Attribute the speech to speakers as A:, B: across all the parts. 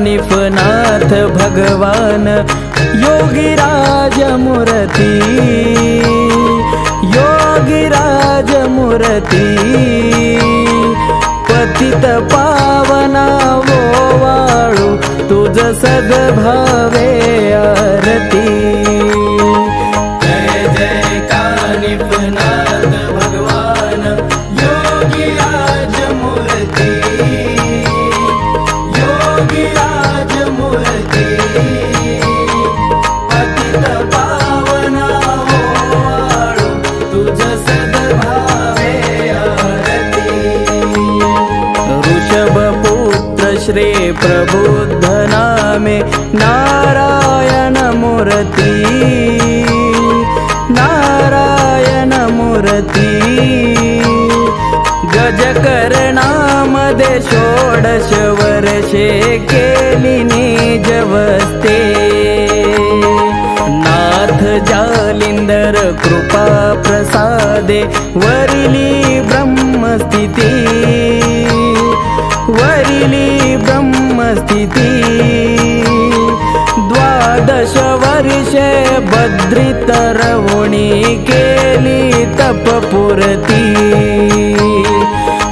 A: कानिफनाथ भगवान योगीराज मूर्ती, योगीराज मूर्ती, पतित पावना ओवाळू तुझ सद्भावे आरती। जय जय कानिफनाथ भगवान योगीराज मूर्ती, योगीराज मूर्ती, पतित पावना ओवाळू तुझ सद्भावे आरती। ऋषभपुत्र श्री प्रबुद्ध नामे नारायण मूर्ती, नारायण मूर्ती, गजकर्णामध्ये 16 वर्षे केली निजवस्ते। नाथ जालिंदर कृपा प्रसादे वरिली ब्रह्मस्थिती, वरिली ब्रह्मस्थिती। 12 वर्षे बद्रितरवणी केली तपपूर्ती।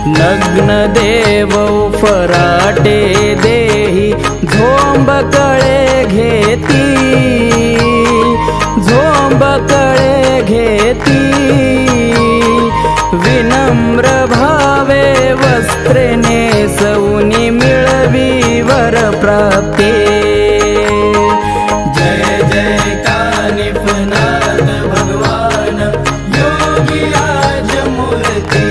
A: नग्न देव फराटे देही झोंबकळे घेती, झोंबकळे घेती। विनम्र भावे वस्त्रे नेसवुनी मिळवी वर प्राप्ती। जय जय कानिफनाथ भगवान योगीराज मूर्ती,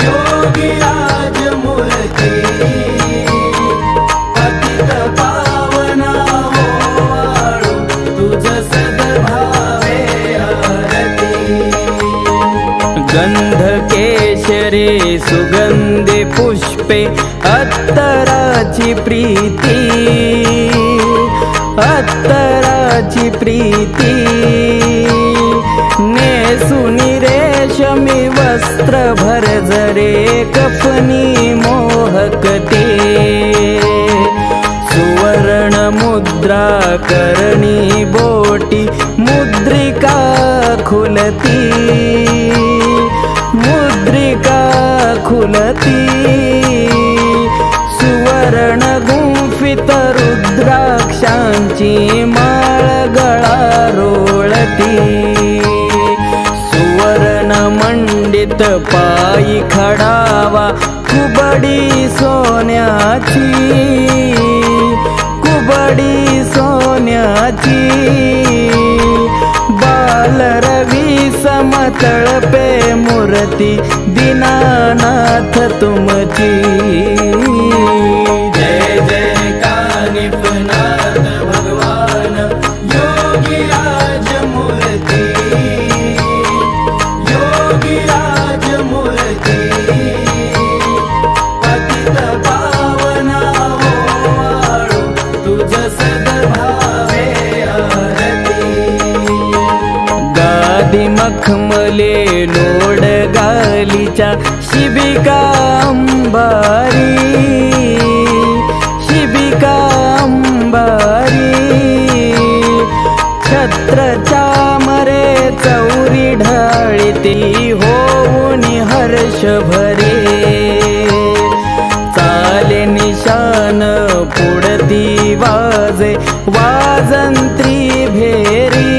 A: योगीराज मूर्ती, पतित पावना ओवाळू तुझ सद्भावे आरती। गंध केशरी सुगंधी पुष्पे अत्तराची प्रीती, अत्तराची प्रीती। नेसुनी रेशमी वस्त्र भरजरे कफनी मोहकते। सुवर्ण मुद्रा करणी बोटी मुद्रिका खुलती, मुद्रिका खुलती। सुवर्ण गुंफित रुद्राक्षांची माळ गळा रोळती। सुवर्ण मंडित पायी खडावा कुबडी सोन्याची, कुबडी सोन्याची। बालरवी समतळपे मूर्ती दीनानाथ तुमची। जय जय कानिफनाथ भगवान योगीराज मूर्ती, योगीराज मूर्ती, पतित पावना ओवाळू तुझ सद्भावे आरती। गादी मखमले लोड गालीच्या शिबिका अंबारी, शिबिका अंबारी। छत्र चामरे चौरी ढाळीती होऊनी हर्ष भरे। चाले निशान पुढती वाजे वाजंत्री भेरी,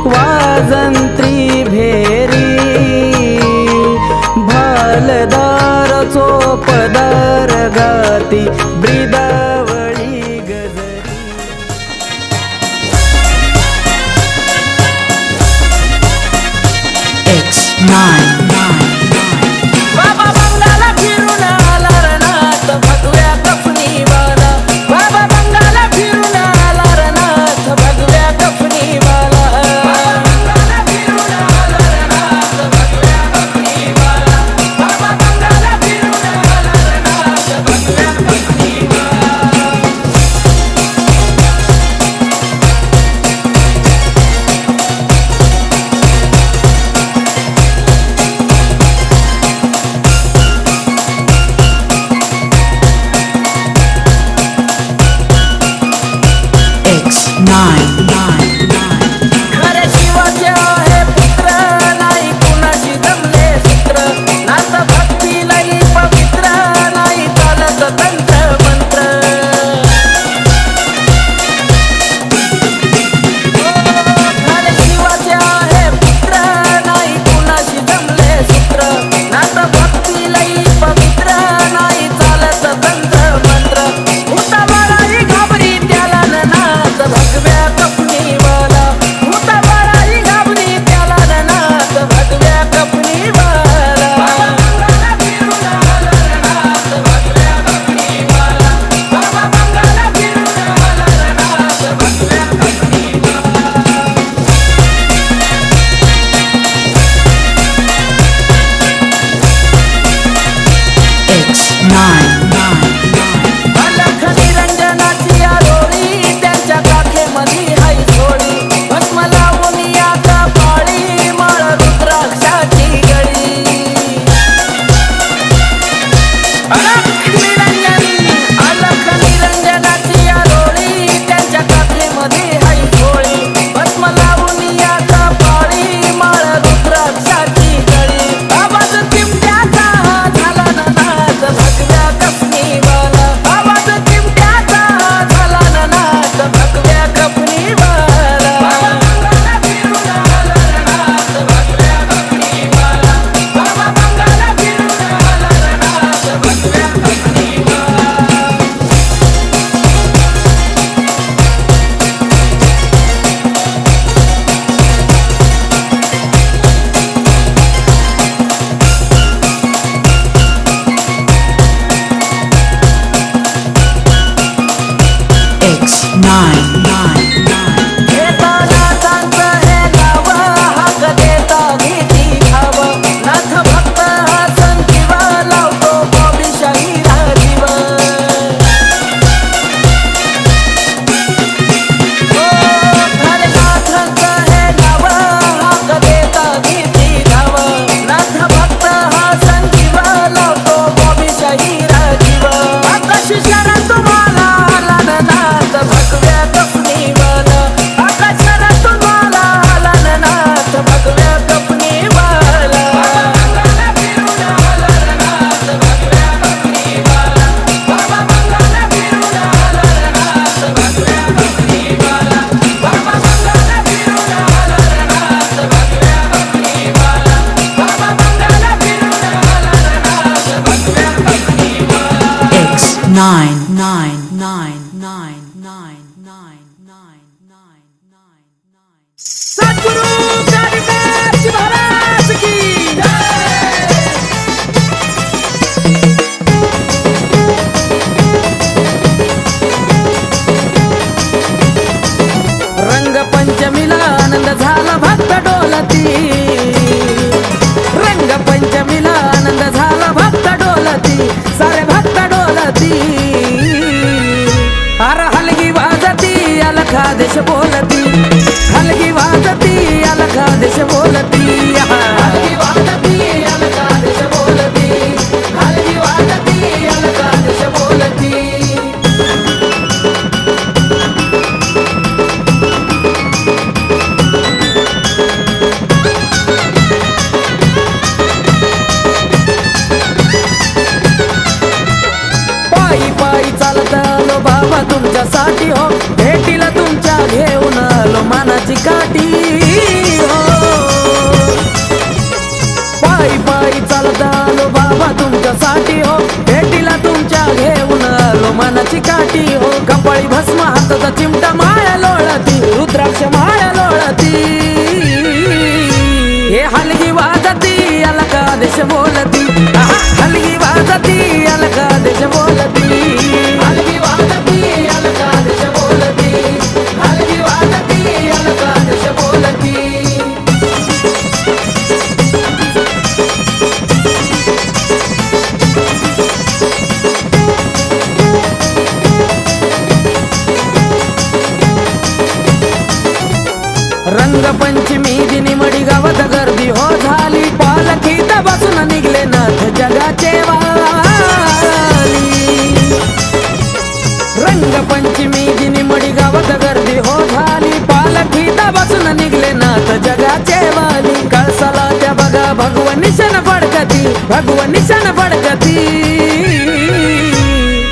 A: वाजंत्री भेरी। भालदार चोपदार गाती ब्रिदावळी गजरी।
B: बाबा बंगाला फिरून आला रनाथ भगव्या कफनीवाला, बाबा बंगाला फिरून आला रनाथ सद्गुरु कालिदास महाराज की जय।
A: रंगपंचमीला आनंद झाला भक्त डोलती, रंगपंचमीला आनंद झाला भक्त डोलती, सारे भक्त डोलती. हर हलगी वाजती अलखा देश बोलती, हलगी वाजती अलखा देश बोलती.
B: हलगी वाजती अलका देश बोलती, हलगी वाजती अलका देश बोलती.
A: पायी पायी चालत आलो बाबा तुमच्यासाठी हो, भेटीला तुमच्या घेऊन आलो मानाची काठी हो. पायी पायी चालत आलो बाबा तुमच्यासाठी हो, भेटीला तुमच्या घेऊन आलो मानाची काठी हो. कपाळी भस्म हाताचा चिमटा माया लोळती, रुद्राक्ष माया लोळती. हे हलगी वाजती अलका देश बोलती, हलगी वाजती अलका देश बोलती.
B: हलगी वाजती अलका देश बोलती, हलगी वाजती अलका देश बोलती.
A: रंगपंचमी दिनी मडी गावात गर्दी हो झाली, पालखीत बसून निघले नाथ जगाचे वाली. रंगपंचमी दिनी मडी गावात गर्दी हो झाली, पालखीत बसून निघले नाथ जगाचे वाली. कळसाला त्या बघा भगवन निशाण फडकती, भगवन निशाण फडकती.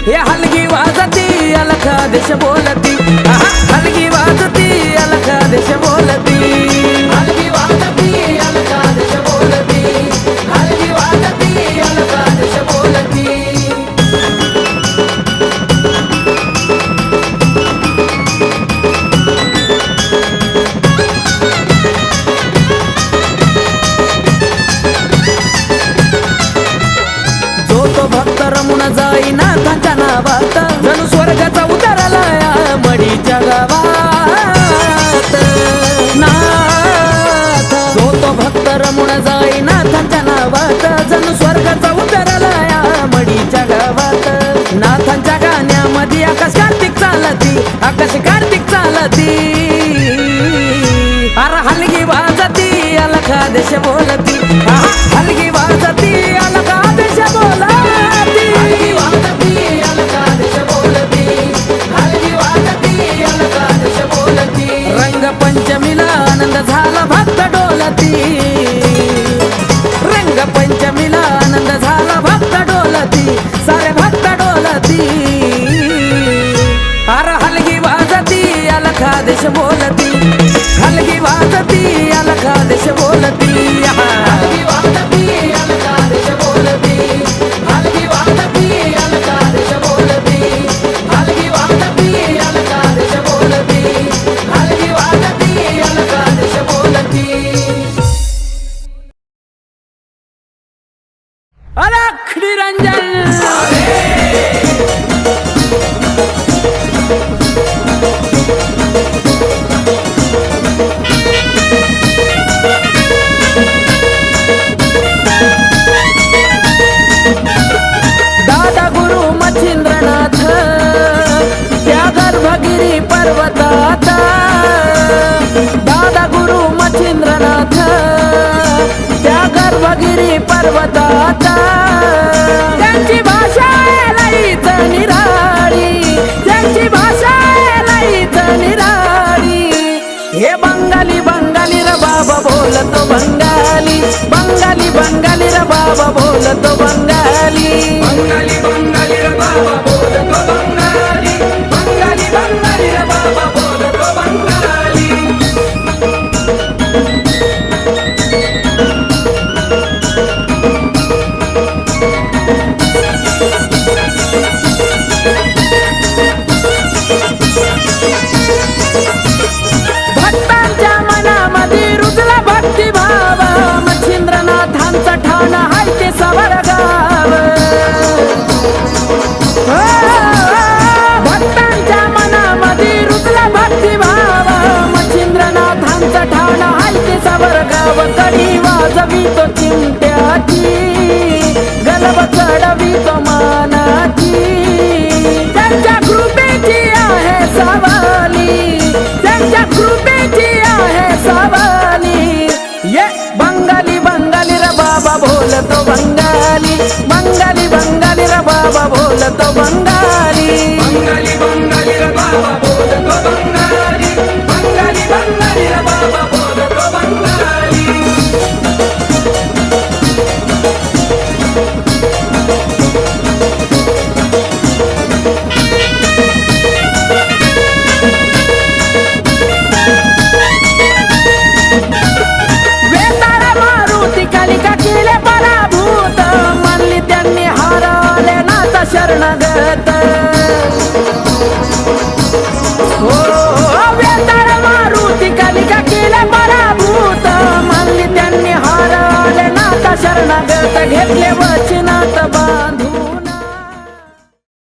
A: हे हलगी वाजती अलका देश बोलती, हलगी वाजती अलका देश बोलती.
B: हलगी वाजती अलका देश बोलती, हलगी वाजती अलका देश बोलती.
A: जो तो भक्त रमुन जाई नाथांच्या नावात, जणू स्वर्गाचा उतारला या मडीच्या गावात. नाथ जो तो भक्त रमुन जाई नाथांच्या नावात, जणू स्वर्गाचा उतारला या मडीच्या गावात. नाथांच्या गाण्यामध्ये आकाश कार्तिक चालती, आकाश कार्तिक चालती. अरे हलगी वाजती अलका देश बोलती, हलगी वाजती अलका देश बोलती.
B: हलगी वाजती अलका देश बोलती, हलगी वाजती अलका देश बोलती.
A: रंगपंचमीला आनंद झाला भक्त डोलती, रंगपंचमीला आनंद झाला भक्त डोलती, सारे भक्त डोलती. अरे हलगी वाजती अलका देश बोलती, हलगी वाजती अलका देश बोलती.
B: हलगी वाजती अलका देश बोलती, हलगी वाजती अलका देश बोलती, हलगी वाजती अलका देश बोलती, हलगी वाजती अलका देश बोलती.
A: अलख निरंजन दादा गुरु मच्छिंद्रनाथ त्या गर्भगिरी पर्वतात, दादा गुरु मच्छिंद्रनाथ त्या गर्भगिरी पर्वतात. त्यांची भाषा लईच निराळी, त्यांची भाषा लईच निराळी. हे बंगाली बंगाली र बाबा बोलतो बंगाली, बंगाली बंगाली र बाबा बोलतो बंगाली.
B: बंगाली बंगाली रे बाबा बोलतो बंगाली, बंगाली बंगाली रे बाबा बोलतो बंगाली.
A: भक्तांच्या मनामध्ये रुजला भक्तिभाव मच्छिंद्रनाथांचं ठाण हाय ते सवरगाव भक्तांच्या मनामध्ये रुजला भक्तिभाव मच्छिंद्रनाथांचं ठाण हाय ते सवरगाव कडी वाजवी तो चिमट्याची गलब चढवी तो मानाची त्यांच्या कृपेची आहे सवाली त्यांच्या कृपेची आहे सवाली ये बंगाली बंगाली रे बाबा बोलतो बंगाली बंगाली बंगाली रे बाबा बोलतो बंगाली
B: बंगाली बंगाली रे बाबा बोलतो बंगाली बंगाली बंगाली रे बाबा बोलतो बंगाली
A: वेताळ मारुती कालिका केले पराभूत म्हणली त्यांनी हारले नाथ शरणगत हो वेताळ मारुती कालिका केले पराभूत म्हणली त्यांनी हारले नाथ शरणगत घेतले वचनात बांध